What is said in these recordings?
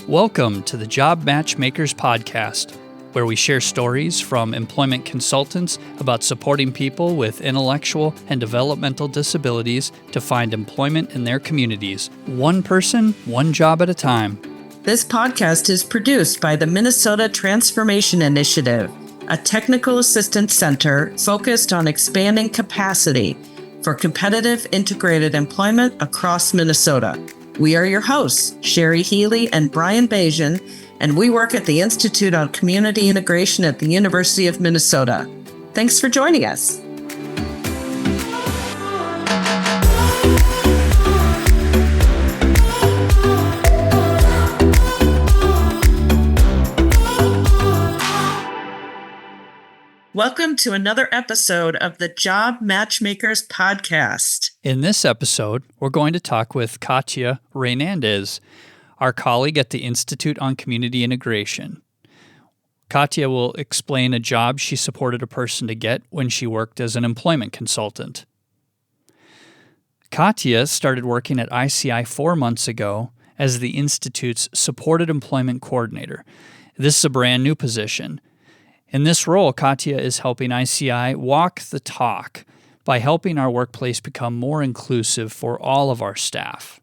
Welcome to the Job Matchmakers Podcast, where we share stories from employment consultants about supporting people with intellectual and developmental disabilities to find employment in their communities, one person, one job at a time. This podcast is produced by the Minnesota Transformation Initiative, a technical assistance center focused on expanding capacity for competitive integrated employment across Minnesota. We are your hosts, Sherry Healy and Brian Bajan, and we work at the Institute on Community Integration at the University of Minnesota. Thanks for joining us. Welcome to another episode of the Job Matchmakers Podcast. In this episode, we're going to talk with Katya Reynandez, our colleague at the Institute on Community Integration. Katya will explain a job she supported a person to get when she worked as an employment consultant. Katya started working at ICI 4 months ago as the Institute's Supported Employment Coordinator. This is a brand new position. In this role, Katya is helping ICI walk the talk by helping our workplace become more inclusive for all of our staff.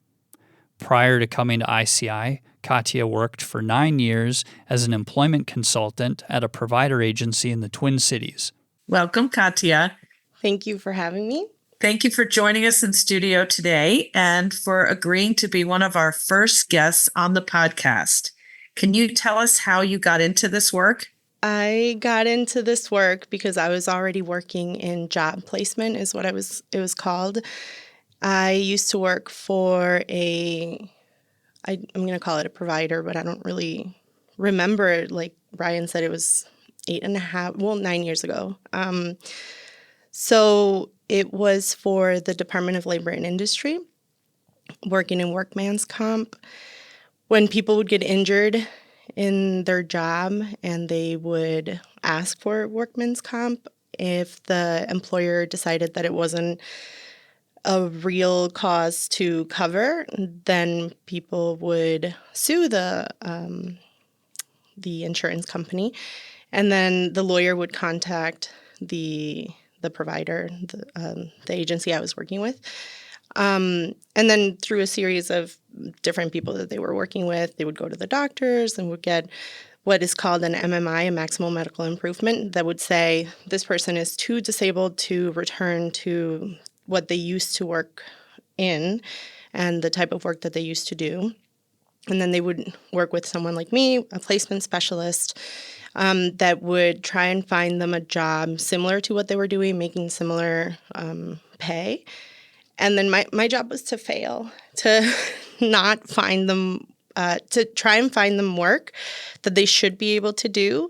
Prior to coming to ICI, Katya worked for 9 years as an employment consultant at a provider agency in the Twin Cities. Welcome, Katya. Thank you for having me. Thank you for joining us in studio today and for agreeing to be one of our first guests on the podcast. Can you tell us how you got into this work? I got into this work because I was already working in job placement is what it was called. I used to work for I'm going to call it a provider, but I don't really remember it. Like Brian said, it was 9 years ago. So it was for the Department of Labor and Industry, working in workman's comp. When people would get injured in their job and they would ask for workman's comp, if the employer decided that it wasn't a real cause to cover, then people would sue the insurance company, and then the lawyer would contact the provider, the agency I was working with. And then through a series of different people that they were working with, they would go to the doctors and would get what is called an MMI, a maximum medical improvement, that would say this person is too disabled to return to what they used to work in and the type of work that they used to do. And then they would work with someone like me, a placement specialist, that would try and find them a job similar to what they were doing, making similar pay. And then my job was to fail, to not find them, to try and find them work that they should be able to do,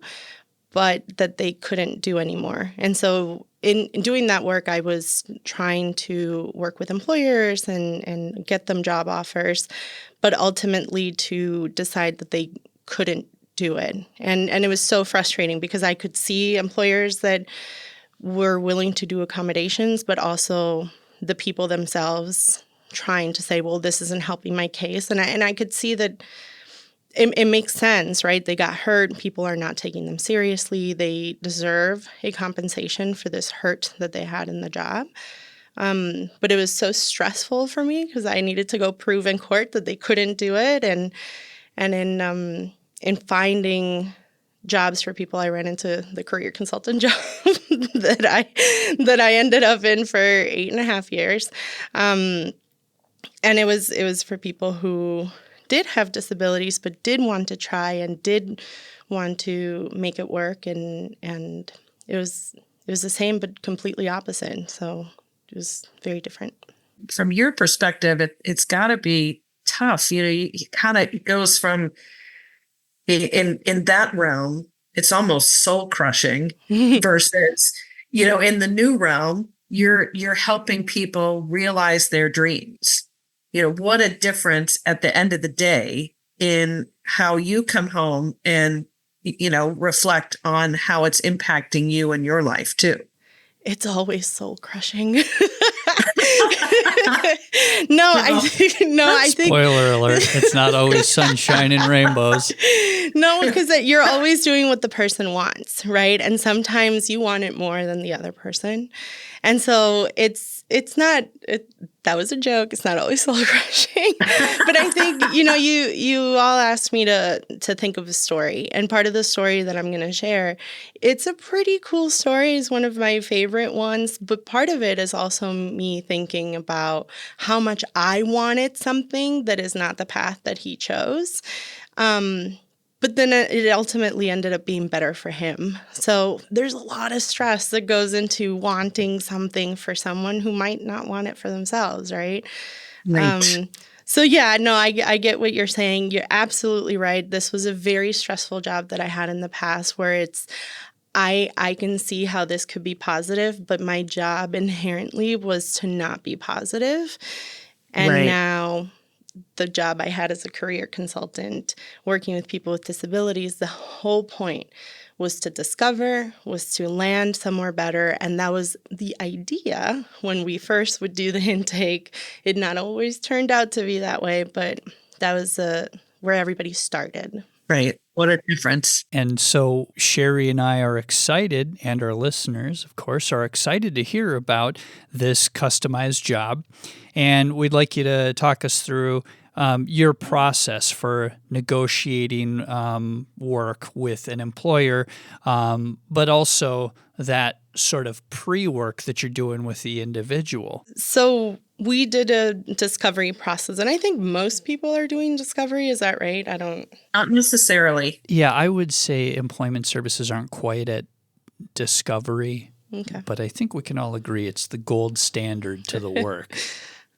but that they couldn't do anymore. And so in doing that work, I was trying to work with employers and get them job offers, but ultimately to decide that they couldn't do it. And it was so frustrating because I could see employers that were willing to do accommodations, but also the people themselves trying to say, well, this isn't helping my case. And I could see that it makes sense, right? They got hurt. People are not taking them seriously. They deserve a compensation for this hurt that they had in the job. But it was so stressful for me because I needed to go prove in court that they couldn't do it. And in finding jobs for people, I ran into the career consultant job that I ended up in for 8.5 years. And it was for people who did have disabilities but did want to try and did want to make it work, and it was the same but completely opposite. So it was very different. From your perspective, it's got to be tough. It kind of goes from in that realm, it's almost soul crushing versus, in the new realm, you're helping people realize their dreams. What a difference at the end of the day in how you come home and, reflect on how it's impacting you and your life too. It's always soul crushing. I think Spoiler alert, it's not always sunshine and rainbows. no, because you're always doing what the person wants, right? And sometimes you want it more than the other person. And so that was a joke. It's not always soul crushing. But I think, you all asked me to think of a story. And part of the story that I'm going to share, it's a pretty cool story. It's one of my favorite ones. But part of it is also me thinking about how much I wanted something that is not the path that he chose. But then it ultimately ended up being better for him. So there's a lot of stress that goes into wanting something for someone who might not want it for themselves, right? Right. So yeah, no, I get what you're saying. You're absolutely right. This was a very stressful job that I had in the past where I can see how this could be positive, but my job inherently was to not be positive. And Right. now the job I had as a career consultant, working with people with disabilities, the whole point was to discover, was to land somewhere better. And that was the idea when we first would do the intake. It not always turned out to be that way, but that was where everybody started. Right. What a difference. And so Sherry and I are excited, and our listeners, of course, are excited to hear about this customized job. And we'd like you to talk us through your process for negotiating work with an employer, but also that sort of pre-work that you're doing with the individual. So we did a discovery process, and I think most people are doing discovery. Is that right? Not necessarily. Yeah, I would say employment services aren't quite at discovery, Okay. but I think we can all agree it's the gold standard to the work.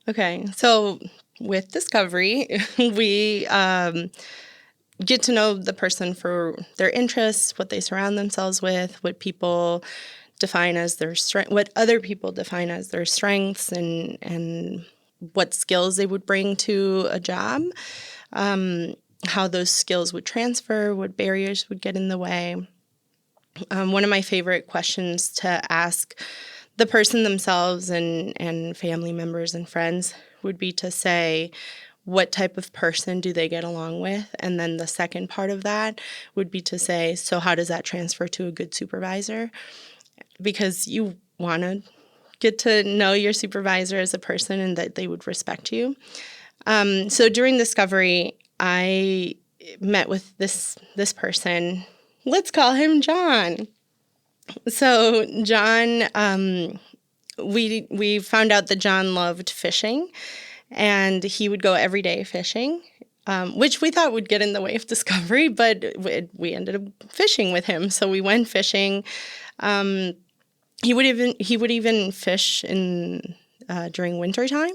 Okay. So with discovery, we get to know the person for their interests, what they surround themselves with, what people define as their strength, what other people define as their strengths, and what skills they would bring to a job, how those skills would transfer, what barriers would get in the way. One of my favorite questions to ask the person themselves and family members and friends would be to say, what type of person do they get along with? And then the second part of that would be to say, so how does that transfer to a good supervisor? Because you want to get to know your supervisor as a person and that they would respect you. So during discovery, I met with this person. Let's call him John. So John, we found out that John loved fishing, and he would go every day fishing, which we thought would get in the way of discovery, but we ended up fishing with him. So we went fishing. He would even fish during winter time.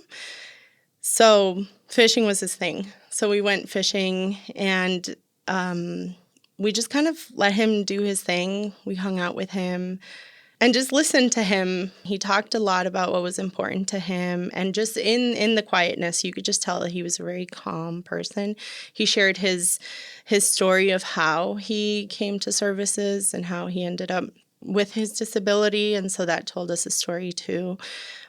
So fishing was his thing. So we went fishing, and we just kind of let him do his thing. We hung out with him and just listened to him. He talked a lot about what was important to him. And just in the quietness, you could just tell that he was a very calm person. He shared his story of how he came to services and how he ended up with his disability. And so that told us a story too.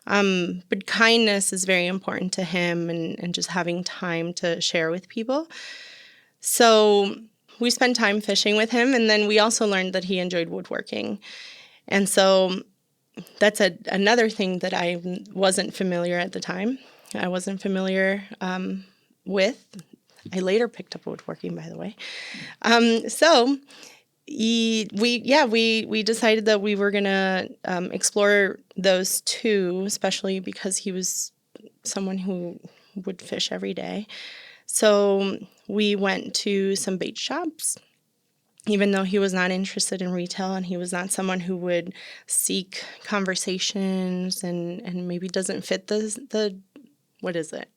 But kindness is very important to him, and just having time to share with people. So we spent time fishing with him, and then we also learned that he enjoyed woodworking. And so that's another thing that I wasn't familiar at the time. I wasn't familiar with. I later picked up woodworking, by the way. So we decided that we were going to explore those two, especially because he was someone who would fish every day. So we went to some bait shops, even though he was not interested in retail and he was not someone who would seek conversations and maybe doesn't fit the what is it?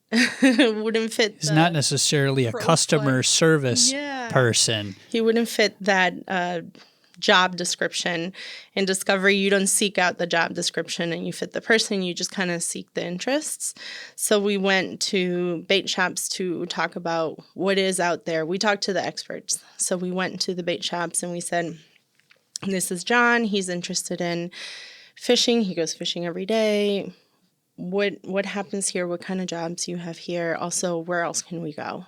Wouldn't fit. He's not necessarily a customer service person. He wouldn't fit that job description. In discovery, you don't seek out the job description and you fit the person. You just kind of seek the interests. So we went to bait shops to talk about what is out there. We talked to the experts. So we went to the bait shops and we said, this is John. He's interested in fishing. He goes fishing every day. what happens here, what kind of jobs you have here. Also, where else can we go?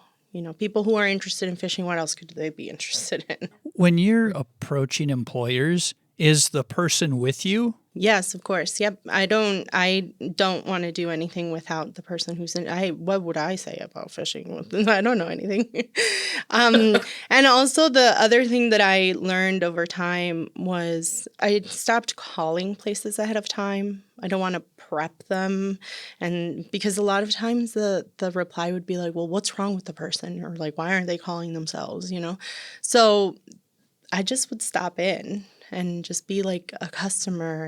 People who are interested in fishing, what else could they be interested in? When you're approaching employers, is the person with you? Yes, of course. Yep. I don't want to do anything without the person who's in. What would I say about fishing? I don't know anything. And also the other thing that I learned over time was I stopped calling places ahead of time. I don't want to prep them, and because a lot of times the reply would be like, "Well, what's wrong with the person?" or like, "Why aren't they calling themselves?" So I just would stop in and just be like a customer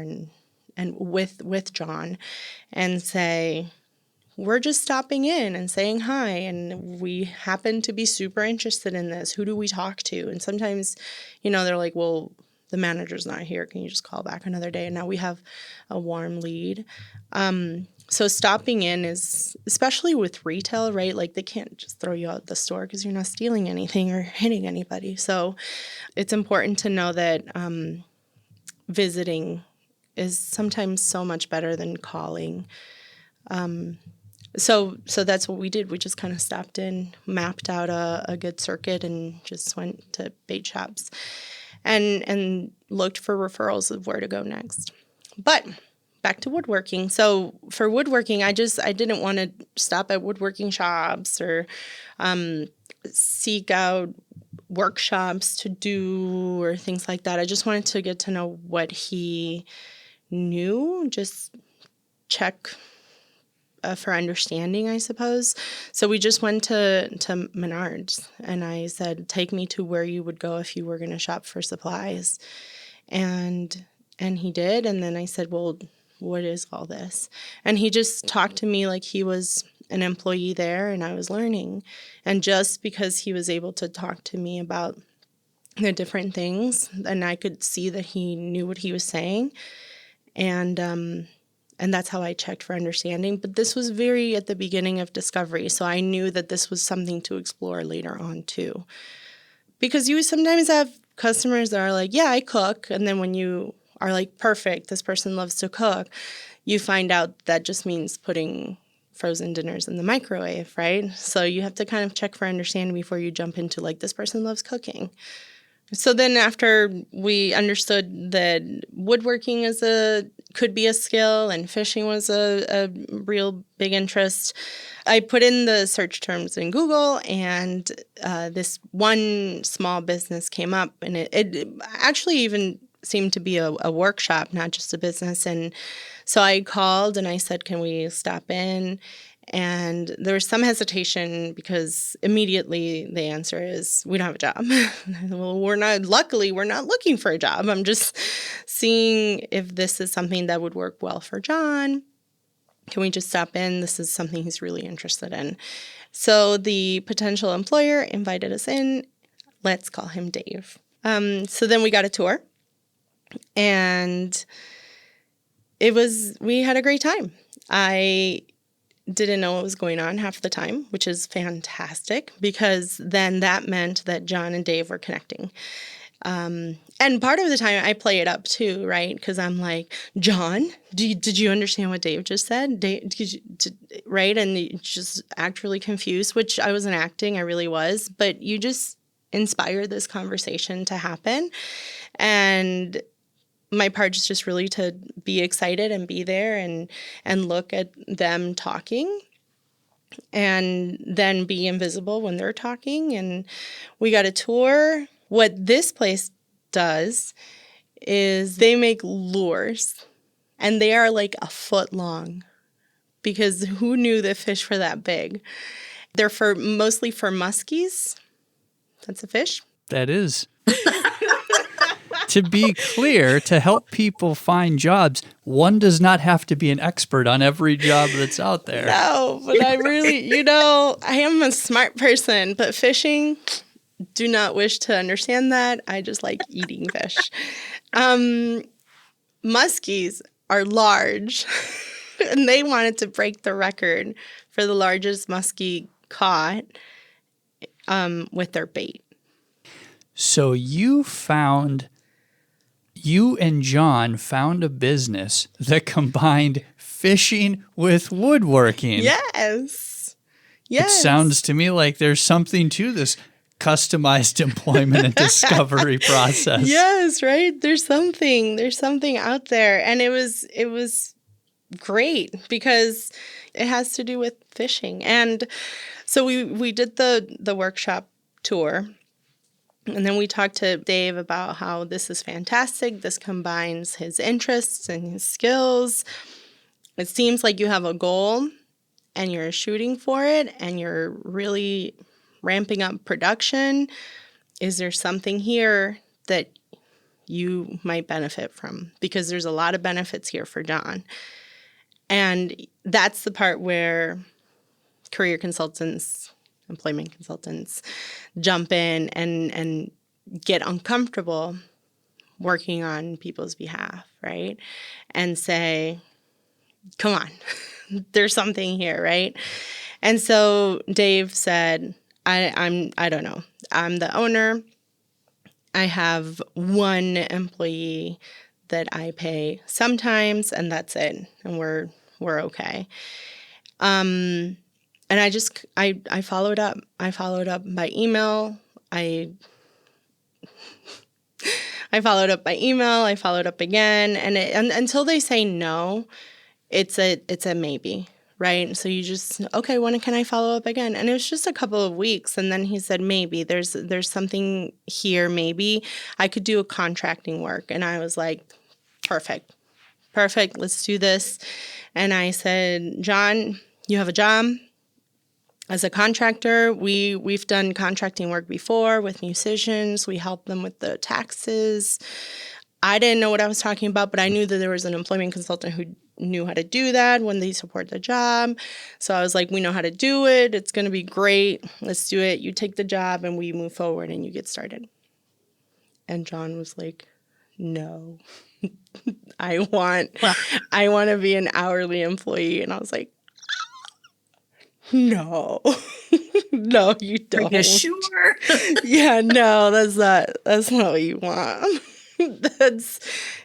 and with John and say, we're just stopping in and saying hi, and we happen to be super interested in this. Who do we talk to? And sometimes, they're like, well, the manager's not here. Can you just call back another day? And now we have a warm lead. So stopping in is, especially with retail, right? Like they can't just throw you out the store because you're not stealing anything or hitting anybody. So it's important to know that visiting is sometimes so much better than calling. So that's what we did. We just kind of stopped in, mapped out a good circuit, and just went to bait shops and looked for referrals of where to go next. But back to woodworking. So for woodworking, I didn't want to stop at woodworking shops or seek out workshops to do or things like that. I just wanted to get to know what he knew, just check for understanding, I suppose. So we just went to Menards, and I said, take me to where you would go if you were going to shop for supplies. And he did. And then I said, well, what is all this? And he just talked to me like he was an employee there and I was learning. And just because he was able to talk to me about the different things, and I could see that he knew what he was saying. And that's how I checked for understanding. But this was very at the beginning of discovery. So I knew that this was something to explore later on too. Because you sometimes have customers that are like, yeah, I cook. And then when you are like, perfect, this person loves to cook, you find out that just means putting frozen dinners in the microwave, right? So you have to kind of check for understanding before you jump into like, this person loves cooking. So then after we understood that woodworking could be a skill and fishing was a real big interest, I put in the search terms in Google, and this one small business came up, and it actually even seemed to be a workshop, not just a business. And so I called and I said, can we stop in? And there was some hesitation because immediately the answer is, we don't have a job. Well, luckily, we're not looking for a job. I'm just seeing if this is something that would work well for John. Can we just stop in? This is something he's really interested in. So the potential employer invited us in. Let's call him Dave. So then we got a tour, and we had a great time. I didn't know what was going on half the time, which is fantastic, because then that meant that John and Dave were connecting. And part of the time I play it up too, right? Because I'm like, John, did you understand what Dave just said? Right? And you just act really confused, which I wasn't acting, I really was. But you just inspire this conversation to happen. And my part is just really to be excited and be there and look at them talking and then be invisible when they're talking. And we got a tour. What this place does is they make lures, and they are like a foot long, because who knew that fish were that big? They're mostly for muskies. That's a fish. That is. To be clear, to help people find jobs, one does not have to be an expert on every job that's out there. No, but I really, I am a smart person, but fishing, do not wish to understand that. I just like eating fish. Muskies are large, and they wanted to break the record for the largest muskie caught with their bait. So you found you and John found a business that combined fishing with woodworking. Yes. It sounds to me like there's something to this customized employment and discovery process. Yes, right? There's something out there. And it was great because it has to do with fishing. And so we did the workshop tour. And then we talked to Dave about how this is fantastic. This combines his interests and his skills. It seems like you have a goal and you're shooting for it and you're really ramping up production. Is there something here that you might benefit from? Because there's a lot of benefits here for John. And that's the part where career consultants, employment consultants jump in and get uncomfortable working on people's behalf, right? And say, come on, there's something here, right? And so Dave said, I don't know. I'm the owner. I have one employee that I pay sometimes, and that's it. And we're okay. And I followed up. I followed up by email. I followed up by email. I followed up again, and until they say no, it's a maybe, right? So you just, okay, when can I follow up again? And it was just a couple of weeks, and then he said maybe there's something here. Maybe I could do a contracting work, and I was like, perfect, let's do this. And I said, John, you have a job. As a contractor, we've done contracting work before with musicians. We help them with the taxes. I didn't know what I was talking about, but I knew that there was an employment consultant who knew how to do that when they support the job. So I was like, we know how to do it. It's going to be great. Let's do it. You take the job and we move forward and you get started. And John was like, no, I want to be an hourly employee. And I was like, no, no, you don't. Are you sure? Yeah, no, that's not what you want.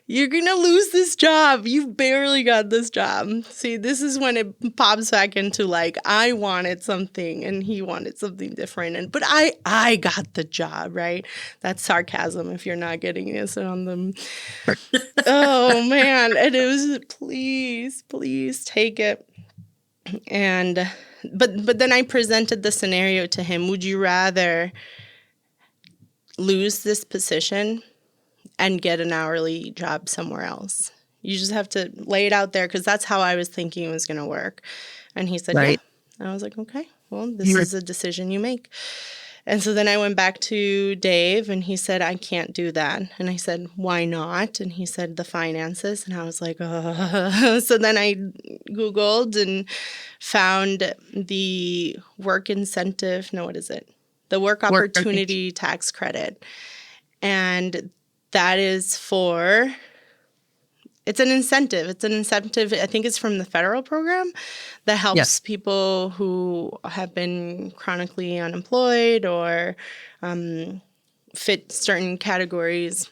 You're going to lose this job. You've barely got this job. See, this is when it pops back into like, I wanted something and he wanted something different. But I got the job, right? That's sarcasm if you're not getting this on them. Oh, man. And it was, please take it. And but then I presented the scenario to him. Would you rather lose this position and get an hourly job somewhere else? You just have to lay it out there, because that's how I was thinking it was going to work. And he said, right. Yeah. And I was like, okay, well, this is a decision you make. And so then I went back to Dave and he said, I can't do that. And I said, why not? And he said, the finances. And I was like, So then I Googled and found the work incentive. No, what is it? The work opportunity tax credit. And that is it's an incentive. It's an incentive. I think it's from the federal program that helps people who have been chronically unemployed or fit certain categories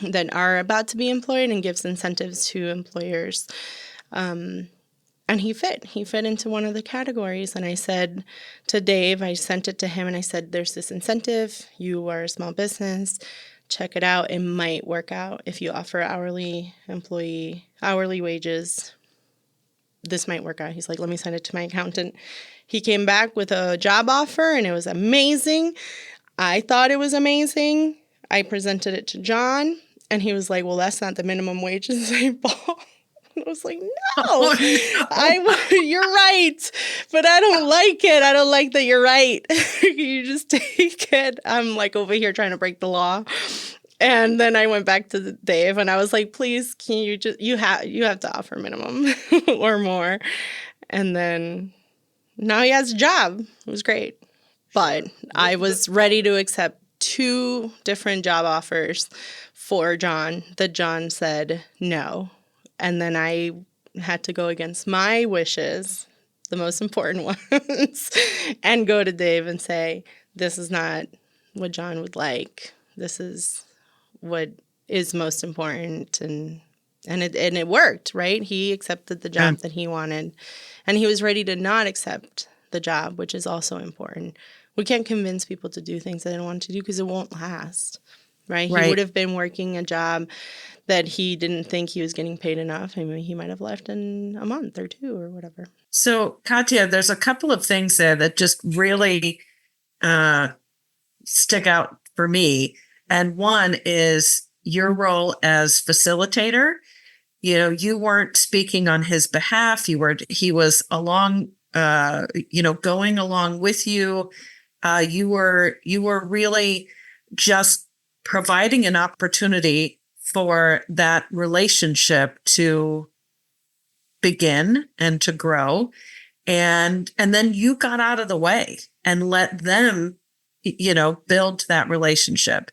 that are about to be employed, and gives incentives to employers. And he fit into one of the categories. And I said to Dave, I sent it to him and I said, there's this incentive. You are a small business. Check it out. It might work out if you offer hourly wages. This might work out. He's like, let me send it to my accountant. He came back with a job offer and it was amazing. I thought it was amazing. I presented it to John and he was like, well, that's not the minimum wage in St. Paul. I was like, no, you're right, but I don't like it. I don't like that you're right. You just take it. I'm like over here trying to break the law. And then I went back to Dave and I was like, please, can you you have to offer minimum or more. And then now he has a job. It was great. But I was ready to accept 2 different job offers for John that John said no. And then I had to go against my wishes, the most important ones, and go to Dave and say, this is not what John would like. This is what is most important, and it worked, right? He accepted the job that he wanted, and he was ready to not accept the job, which is also important. We can't convince people to do things they don't want to do because it won't last, right? He would have been working a job that he didn't think he was getting paid enough. I mean, he might have left in a month or two or whatever. So, Katya, there's a couple of things there that just really stick out for me. And one is your role as facilitator. You weren't speaking on his behalf. He was along, going along with you. You were really just providing an opportunity for that relationship to begin and to grow. And then you got out of the way and let them, build that relationship.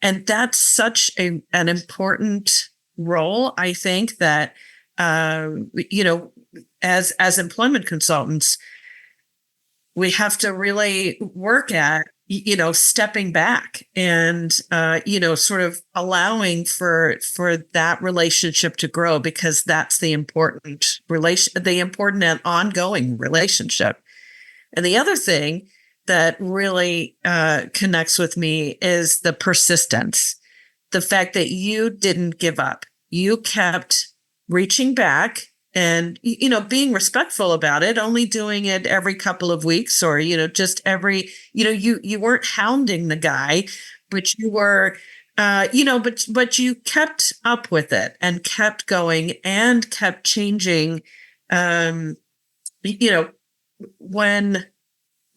And that's such an important role, I think, that, as employment consultants, we have to really work at, stepping back and, sort of allowing for that relationship to grow, because that's the important and ongoing relationship. And the other thing that really connects with me is the persistence, the fact that you didn't give up. You kept reaching back and, being respectful about it, only doing it every couple of weeks or, just every, you weren't hounding the guy, but you were, but you kept up with it and kept going and kept changing.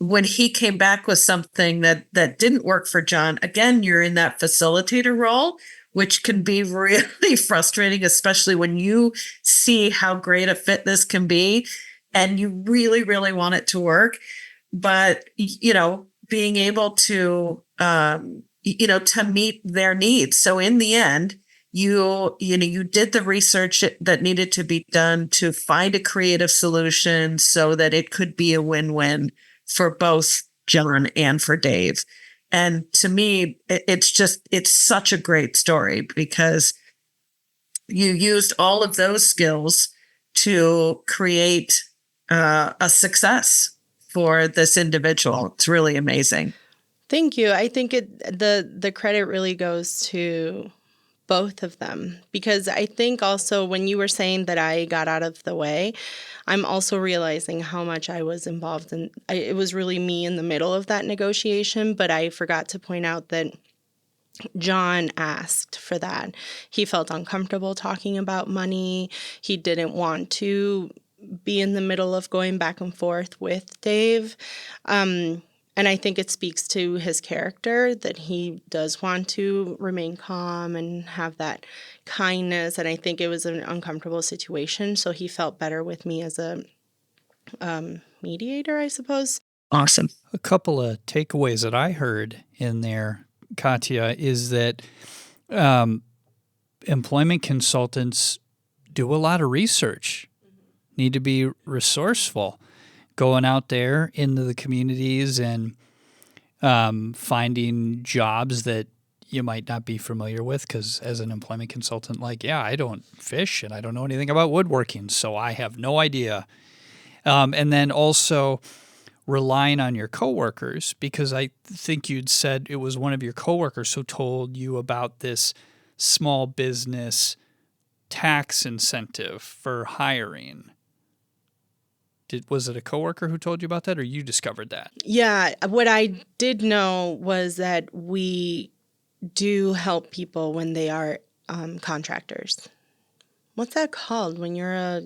When he came back with something that didn't work for John, again, you're in that facilitator role, which can be really frustrating, especially when you see how great a fit this can be and you really, really want it to work. But, being able to, to meet their needs. So in the end, you did the research that needed to be done to find a creative solution so that it could be a win-win for both John and for Dave. And to me, it's such a great story because you used all of those skills to create a success for this individual. It's really amazing. Thank you. I think the credit really goes to both of them, because I think also when you were saying that I got out of the way, I'm also realizing how much I was involved in. It was really me in the middle of that negotiation, but I forgot to point out that John asked for that. He felt uncomfortable talking about money. He didn't want to be in the middle of going back and forth with Dave. And I think it speaks to his character that he does want to remain calm and have that kindness. And I think it was an uncomfortable situation. So he felt better with me as a mediator, I suppose. Awesome. A couple of takeaways that I heard in there, Katya, is that employment consultants do a lot of research, need to be resourceful, going out there into the communities and finding jobs that you might not be familiar with, because as an employment consultant, I don't fish and I don't know anything about woodworking, so I have no idea. And then also relying on your coworkers, because I think you'd said it was one of your coworkers who told you about this small business tax incentive for hiring. Was it a coworker who told you about that, or you discovered that? Yeah, what I did know was that we do help people when they are contractors. What's that called when you're a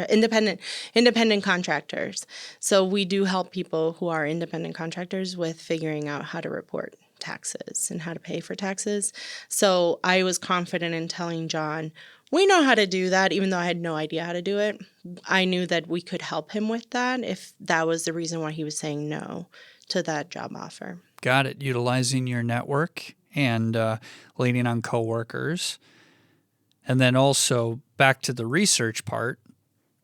independent contractors? So we do help people who are independent contractors with figuring out how to report taxes and how to pay for taxes. So I was confident in telling John, we know how to do that, even though I had no idea how to do it. I knew that we could help him with that if that was the reason why he was saying no to that job offer. Got it. Utilizing your network and leaning on coworkers. And then also back to the research part,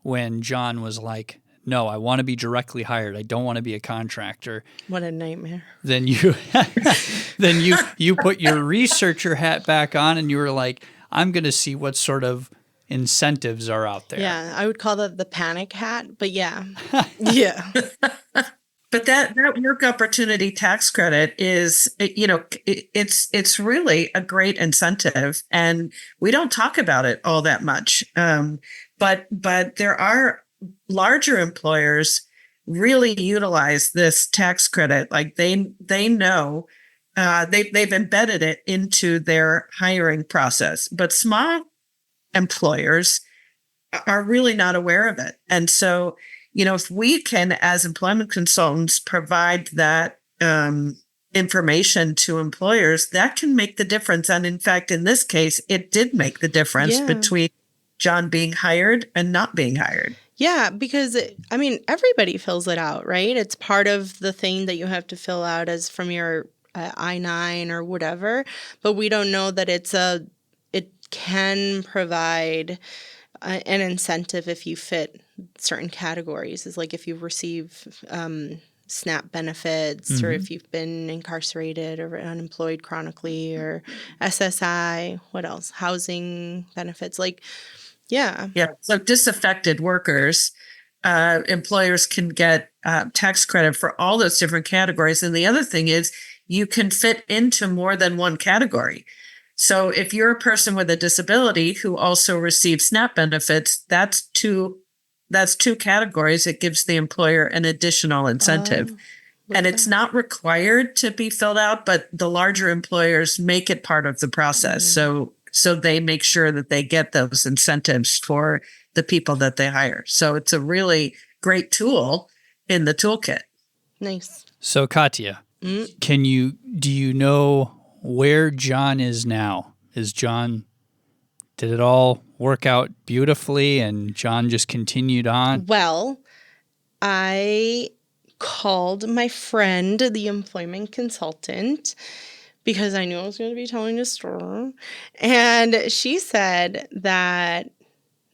when John was like, no, I want to be directly hired. I don't want to be a contractor. What a nightmare. Then you you put your researcher hat back on and you were like, I'm going to see what sort of incentives are out there. Yeah, I would call that the panic hat, but yeah. Yeah. But that work opportunity tax credit is, it's really a great incentive, and we don't talk about it all that much. But there are larger employers really utilize this tax credit. Like they know they've embedded it into their hiring process. But small employers are really not aware of it, and so, if we can, as employment consultants, provide that information to employers, that can make the difference. And in fact, in this case, it did make the difference between John being hired and not being hired. Yeah, because, everybody fills it out, right? It's part of the thing that you have to fill out as from your I-9 or whatever. But we don't know that it can provide an incentive if you fit certain categories. Is like if you receive SNAP benefits, or if you've been incarcerated or unemployed chronically, or SSI. What else? Housing benefits. Yeah. So disaffected workers, employers can get tax credit for all those different categories. And the other thing is you can fit into more than one category. So if you're a person with a disability who also receives SNAP benefits, that's two categories. It gives the employer an additional incentive. And it's not required to be filled out, but the larger employers make it part of the process. So they make sure that they get those incentives for the people that they hire. So it's a really great tool in the toolkit. Nice. So Katya, do you know where John is now? Did it all work out beautifully and John just continued on? Well, I called my friend, the employment consultant, because I knew I was going to be telling this story. And she said that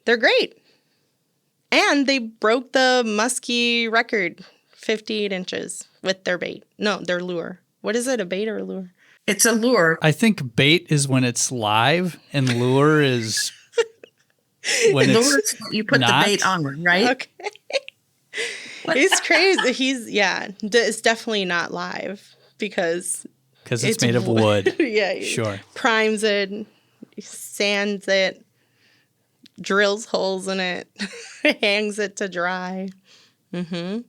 they're great. And they broke the muskie record, 58 inches with their bait. No, their lure. What is it, a bait or a lure? It's a lure. I think bait is when it's live and lure is when it's you put not. the bait on, right? Okay. He's crazy. It's definitely not live because it's made of wood. Yeah. Sure. Primes it, sands it, drills holes in it, hangs it to dry. I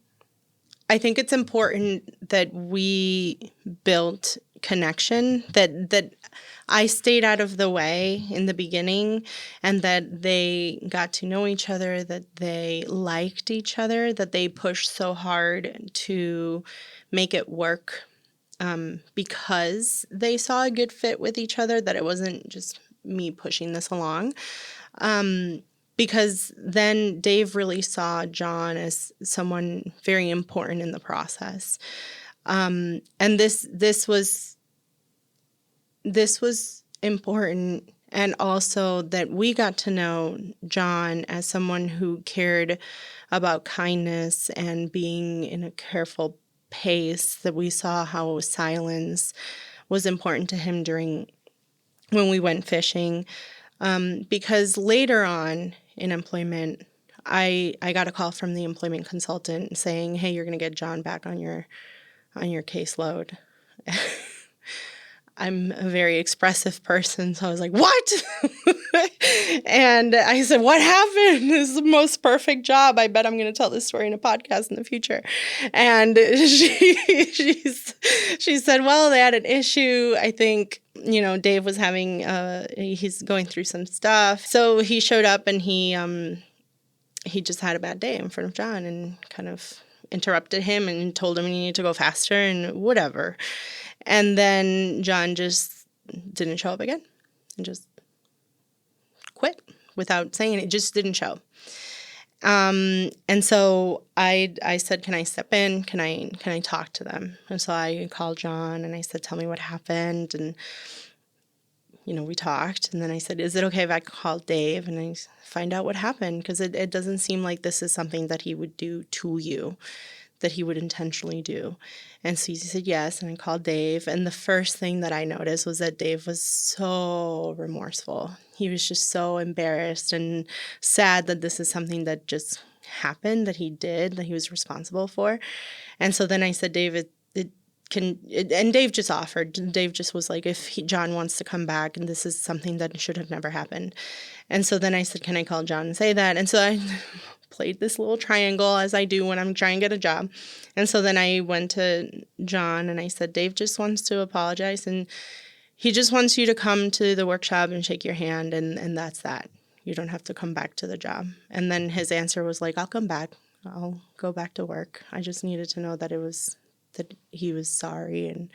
think it's important that we built connection, that I stayed out of the way in the beginning, and that they got to know each other, that they liked each other, that they pushed so hard to make it work because they saw a good fit with each other, that it wasn't just me pushing this along. Because then Dave really saw John as someone very important in the process. And this was important, and also that we got to know John as someone who cared about kindness and being in a careful pace, that we saw how silence was important to him when we went fishing. Because later on in employment, I got a call from the employment consultant saying, "Hey, you're going to get John back on your caseload." I'm a very expressive person, so I was like, "What?" And I said, "What happened? This is the most perfect job. I bet I'm going to tell this story in a podcast in the future." And she said, "Well, they had an issue. I think, Dave was he's going through some stuff." So he showed up and he just had a bad day in front of John and kind of interrupted him and told him he needed to go faster and whatever. And then John just didn't show up again and just quit without saying it. Just didn't show. And so I said, "Can I step in? Can I talk to them?" And so I called John and I said, "Tell me what happened." And we talked, and then I said, is it okay if I call Dave and I find out what happened? Because it doesn't seem like this is something that he would do to you, that he would intentionally do. And so he said yes, and I called Dave. And the first thing that I noticed was that Dave was so remorseful. He was just so embarrassed and sad that this is something that just happened, that he did, that he was responsible for. And so then I said, Dave, and Dave just offered. Dave just was like, if John wants to come back, and this is something that should have never happened. And so then I said, can I call John and say that? And so I played this little triangle, as I do when I'm trying to get a job. And so then I went to John and I said, Dave just wants to apologize, and he just wants you to come to the workshop and shake your hand, and that's that. You don't have to come back to the job. And then his answer was like, I'll come back. I'll go back to work. I just needed to know that he was sorry,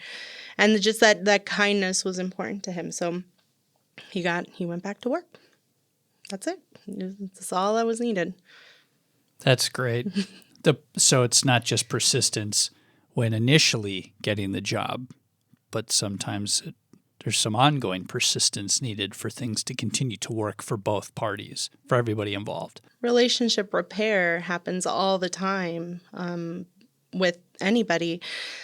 and just that kindness was important to him. So he went back to work. That's it. That's all that was needed. That's great. So it's not just persistence when initially getting the job, but sometimes there's some ongoing persistence needed for things to continue to work for both parties, for everybody involved. Relationship repair happens all the time. With anybody.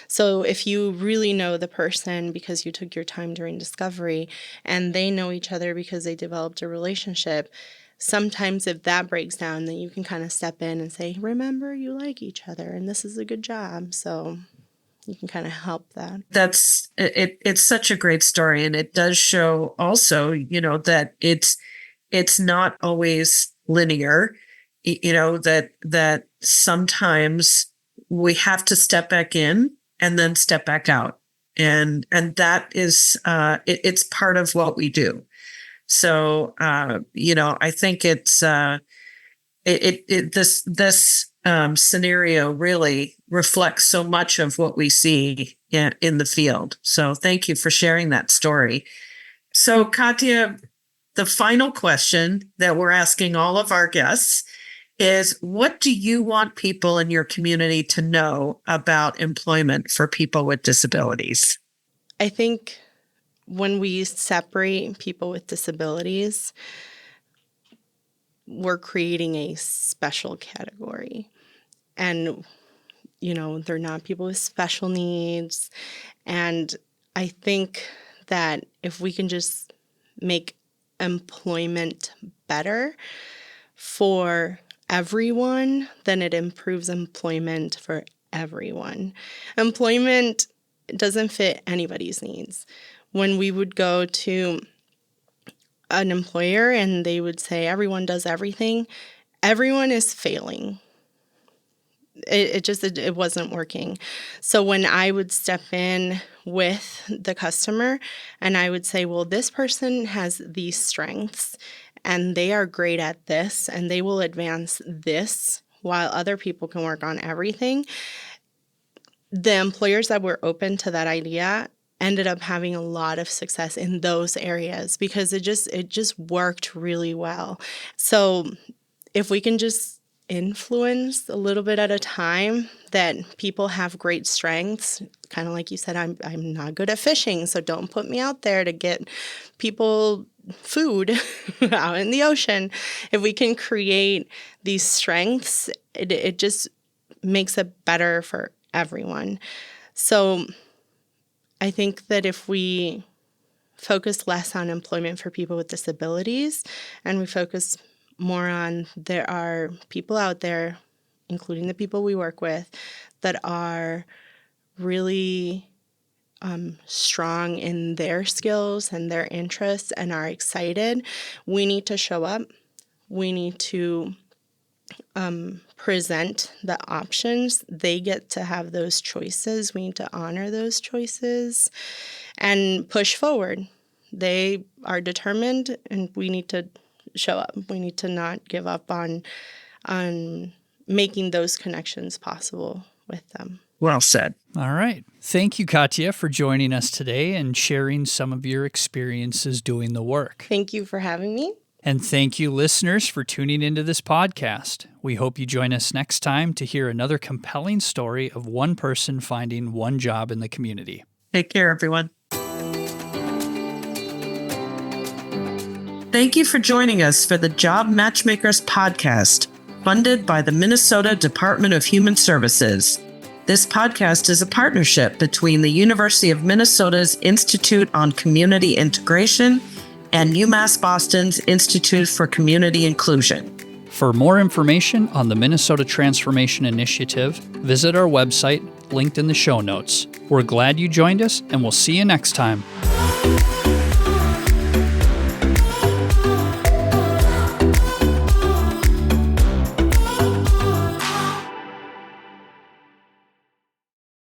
So if you really know the person because you took your time during discovery, and they know each other because they developed a relationship, sometimes if that breaks down, then you can kind of step in and say, remember, you like each other and this is a good job. So you can kind of help that. That's it. It's such a great story. And it does show also, that it's not always linear, that sometimes we have to step back in and then step back out. And that is, it's part of what we do. So, I think it's, this scenario really reflects so much of what we see in the field. So thank you for sharing that story. So Katya, the final question that we're asking all of our guests is, what do you want people in your community to know about employment for people with disabilities? I think when we separate people with disabilities, we're creating a special category. And, they're not people with special needs. And I think that if we can just make employment better for everyone, then it improves employment for everyone. Employment doesn't fit anybody's needs. When we would go to an employer and they would say everyone does everything, everyone is failing. It wasn't working. So when I would step in with the customer and I would say, well, this person has these strengths and they are great at this, and they will advance this while other people can work on everything. The employers that were open to that idea ended up having a lot of success in those areas because it just worked really well. So if we can just influence a little bit at a time that people have great strengths, kind of like you said, I'm not good at fishing, so don't put me out there to get people food out in the ocean. If we can create these strengths, it just makes it better for everyone. So I think that if we focus less on employment for people with disabilities and we focus more on, there are people out there, including the people we work with, that are really strong in their skills and their interests and are excited, we need to show up. We need to present the options. They get to have those choices. We need to honor those choices and push forward. They are determined, and we need to show up. We need to not give up on making those connections possible with them. Well said. All right. Thank you, Katya, for joining us today and sharing some of your experiences doing the work. Thank you for having me. And thank you, listeners, for tuning into this podcast. We hope you join us next time to hear another compelling story of one person finding one job in the community. Take care, everyone. Thank you for joining us for the Job Matchmakers podcast, funded by the Minnesota Department of Human Services. This podcast is a partnership between the University of Minnesota's Institute on Community Integration and UMass Boston's Institute for Community Inclusion. For more information on the Minnesota Transformation Initiative, visit our website, linked in the show notes. We're glad you joined us, and we'll see you next time.